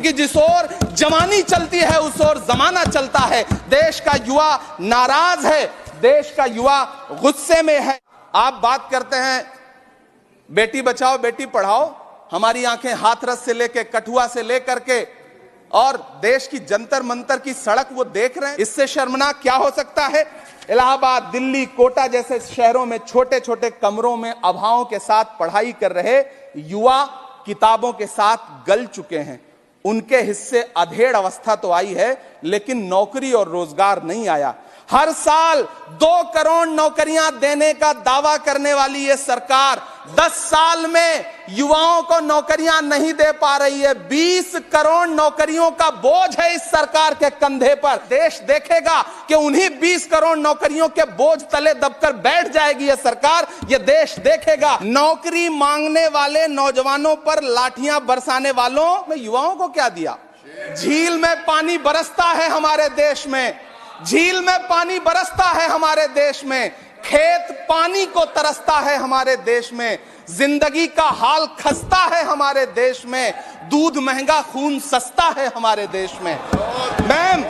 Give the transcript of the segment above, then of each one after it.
कि जिस ओर जवानी चलती है उस ओर जमाना चलता है। देश का युवा नाराज है, देश का युवा गुस्से में है। आप बात करते हैं बेटी बचाओ बेटी पढ़ाओ, हमारी आंखें हाथरस से लेकर कठुआ से लेकर के और देश की जंतर मंतर की सड़क वो देख रहे हैं। इससे शर्मनाक क्या हो सकता है? इलाहाबाद, दिल्ली, कोटा जैसे शहरों में छोटे छोटे कमरों में अभावों के साथ पढ़ाई कर रहे युवा किताबों के साथ गल चुके हैं। उनके हिस्से अधेड़ अवस्था तो आई है, लेकिन नौकरी और रोजगार नहीं आया। हर साल 2 करोड़ नौकरियां देने का दावा करने वाली ये सरकार 10 साल में युवाओं को नौकरियां नहीं दे पा रही है। 20 करोड़ नौकरियों का बोझ है इस सरकार के कंधे पर। देश देखेगा कि उन्हीं 20 करोड़ नौकरियों के बोझ तले दबकर बैठ जाएगी ये सरकार। ये देश देखेगा। नौकरी मांगने वाले नौजवानों पर लाठियां बरसाने वालों में युवाओं को क्या दिया? झील में पानी बरसता है हमारे देश में, झील में पानी बरसता है हमारे देश में, खेत पानी को तरसता है हमारे देश में, जिंदगी का हाल खस्ता है हमारे देश में, दूध महंगा खून सस्ता है हमारे देश में। मैम,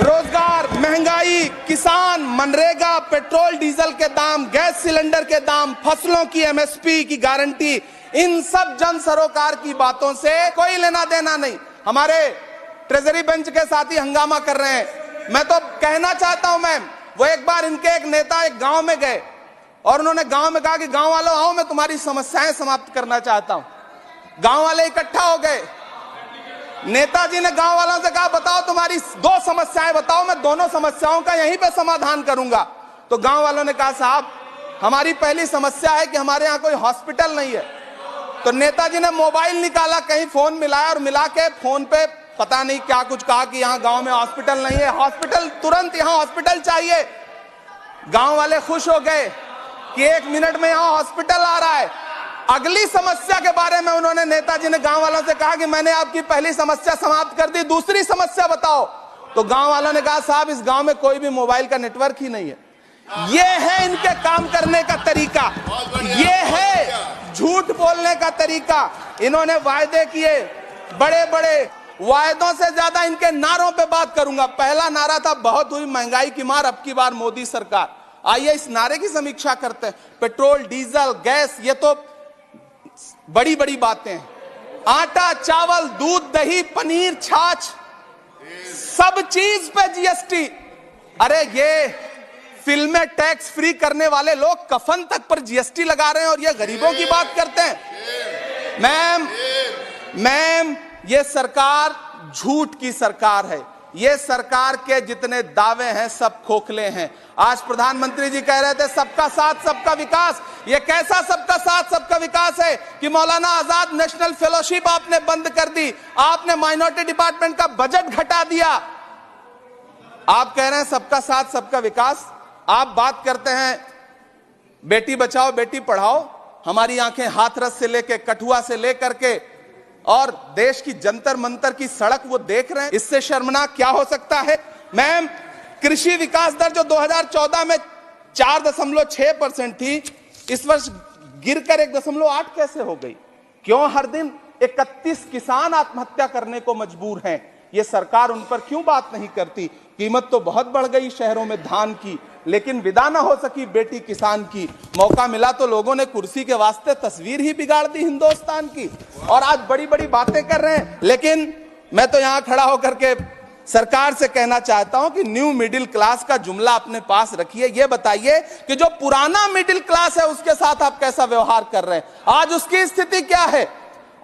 रोजगार, महंगाई, किसान, मनरेगा, पेट्रोल डीजल के दाम, गैस सिलेंडर के दाम, फसलों की एमएसपी की गारंटी, इन सब जन सरोकार की बातों से कोई लेना देना नहीं। हमारे ट्रेजरी बेंच के साथी हंगामा कर रहे हैं। मैं तो कहना चाहता हूं मैम, वो एक बार इनके एक नेता एक गांव में गए और उन्होंने गांव में कहा कि गांव वालों आओ, मैं तुम्हारी समस्याएं समाप्त करना चाहता हूं। गांव वाले इकट्ठा हो गए। नेताजी ने गांव वालों से कहा बताओ तुम्हारी 2 समस्याएं बताओ, मैं दोनों समस्याओं का यहीं पे समाधान करूंगा। तो गांव वालों ने कहा साहब हमारी पहली समस्या है कि हमारे यहाँ कोई हॉस्पिटल नहीं है। तो नेताजी ने मोबाइल निकाला, कहीं फोन मिलाया और मिला के फोन पे पता नहीं क्या कुछ कहा कि यहाँ गांव में हॉस्पिटल नहीं है, हॉस्पिटल तुरंत, यहाँ हॉस्पिटल चाहिए। गांव वाले खुश हो गए कि 1 मिनट में यहाँ हॉस्पिटल आ रहा है। अगली समस्या के बारे में उन्होंने, नेताजी ने गांव वालों से कहा कि मैंने आपकी पहली समस्या समाप्त कर दी, दूसरी समस्या बताओ। तो गांव वालों ने कहा साहब इस गांव में कोई भी मोबाइल का नेटवर्क ही नहीं है। ये है इनके काम करने का तरीका, ये है झूठ बोलने का तरीका। इन्होंने वायदे किए, बड़े बड़े वायदों से ज्यादा इनके नारों पे बात करूंगा। पहला नारा था बहुत हुई महंगाई की मार, अब की बार मोदी सरकार। आइए इस नारे की समीक्षा करते हैं। पेट्रोल, डीजल, गैस, ये तो बड़ी बड़ी बातें हैं। आटा, चावल, दूध, दही, पनीर, छाछ, सब चीज पे जीएसटी। अरे ये फिल्में टैक्स फ्री करने वाले लोग कफन तक पर जीएसटी लगा रहे हैं और ये गरीबों की बात करते हैं। मैम ये सरकार झूठ की सरकार है। ये सरकार के जितने दावे हैं सब खोखले हैं। आज प्रधानमंत्री जी कह रहे थे सबका साथ सबका विकास। ये कैसा सबका साथ सबका विकास है कि मौलाना आजाद नेशनल फेलोशिप आपने बंद कर दी, आपने माइनॉरिटी डिपार्टमेंट का बजट घटा दिया। आप कह रहे हैं सबका साथ सबका विकास। आप बात करते हैं बेटी बचाओ बेटी पढ़ाओ, हमारी आंखें हाथरस से लेकर कठुआ से लेकर के और देश की जंतर मंतर की सड़क वो देख रहे हैं। इससे शर्मनाक क्या हो सकता है? मैम, कृषि विकास दर जो 2014 में 4.6% थी, इस वर्ष गिरकर 1.8 कैसे हो गई? क्यों हर दिन 31 किसान आत्महत्या करने को मजबूर हैं? ये सरकार उन पर क्यों बात नहीं करती? कीमत तो बहुत बढ़ गई शहरों में धान की, लेकिन विदा ना हो सकी बेटी किसान की। मौका मिला तो लोगों ने कुर्सी के वास्ते तस्वीर ही बिगाड़ दी हिंदुस्तान की, और आज बड़ी बड़ी बातें कर रहे हैं। लेकिन मैं तो यहां खड़ा होकर के सरकार से कहना चाहता हूं कि न्यू मिडिल क्लास का जुमला अपने पास रखिए। ये बताइए कि जो पुराना मिडिल क्लास है उसके साथ आप कैसा व्यवहार कर रहे हैं? आज उसकी स्थिति क्या है?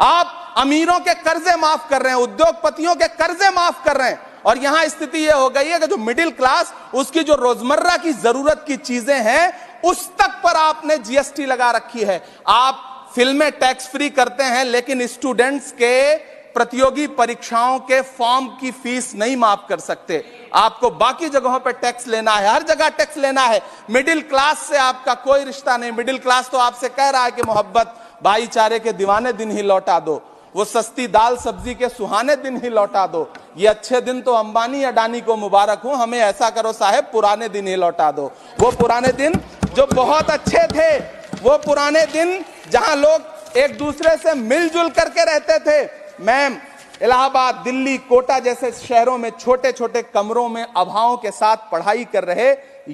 आप अमीरों के कर्जे माफ कर रहे हैं, उद्योगपतियों के कर्जे माफ कर रहे हैं, और यहां स्थिति यह हो गई है कि जो मिडिल क्लास, उसकी जो रोजमर्रा की जरूरत की चीजें हैं उस तक पर आपने जीएसटी लगा रखी है। आप फिल्में टैक्स फ्री करते हैं लेकिन स्टूडेंट्स के प्रतियोगी परीक्षाओं के फॉर्म की फीस नहीं माफ कर सकते। आपको बाकी जगहों पर टैक्स लेना है, हर जगह टैक्स लेना है। मिडिल क्लास से आपका कोई रिश्ता नहीं। मिडिल क्लास तो आपसे कह रहा है कि मोहब्बत, भाईचारे के दीवाने दिन ही लौटा दो, वो सस्ती दाल सब्जी के सुहाने दिन ही लौटा दो। ये अच्छे दिन तो अंबानी अडानी को मुबारक हो, हमें ऐसा करो साहब पुराने दिन ही लौटा दो। वो पुराने दिन जो बहुत अच्छे थे, वो पुराने दिन जहां लोग एक दूसरे से मिलजुल करके रहते थे। मैम, इलाहाबाद, दिल्ली, कोटा जैसे शहरों में छोटे छोटे कमरों में अभावों के साथ पढ़ाई कर रहे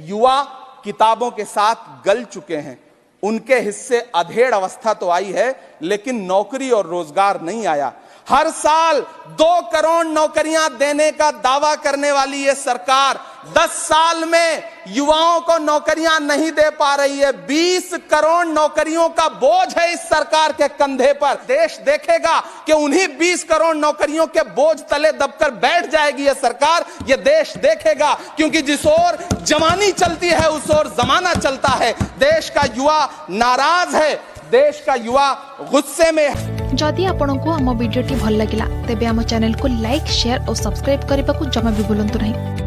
युवा किताबों के साथ गल चुके हैं। उनके हिस्से अधेड़ अवस्था तो आई है, लेकिन नौकरी और रोजगार नहीं आया। हर साल 2 करोड़ नौकरियां देने का दावा करने वाली ये सरकार 10 साल में युवाओं को नौकरियां नहीं दे पा रही है। 20 करोड़ नौकरियों का बोझ है इस सरकार के कंधे पर। देश देखेगा कि उन्हीं 20 करोड़ नौकरियों के बोझ तले दबकर बैठ जाएगी ये सरकार। ये देश देखेगा, क्योंकि जिस ओर जवानी चलती है उस ओर जमाना चलता है। देश का युवा नाराज है, देश का युवा गुस्से में है। जदि आपंक आम भिडी भल लगा तेब आम चैनल को लाइक, शेयर और सब्सक्राइब करने को जमा भी भूलु नहीं।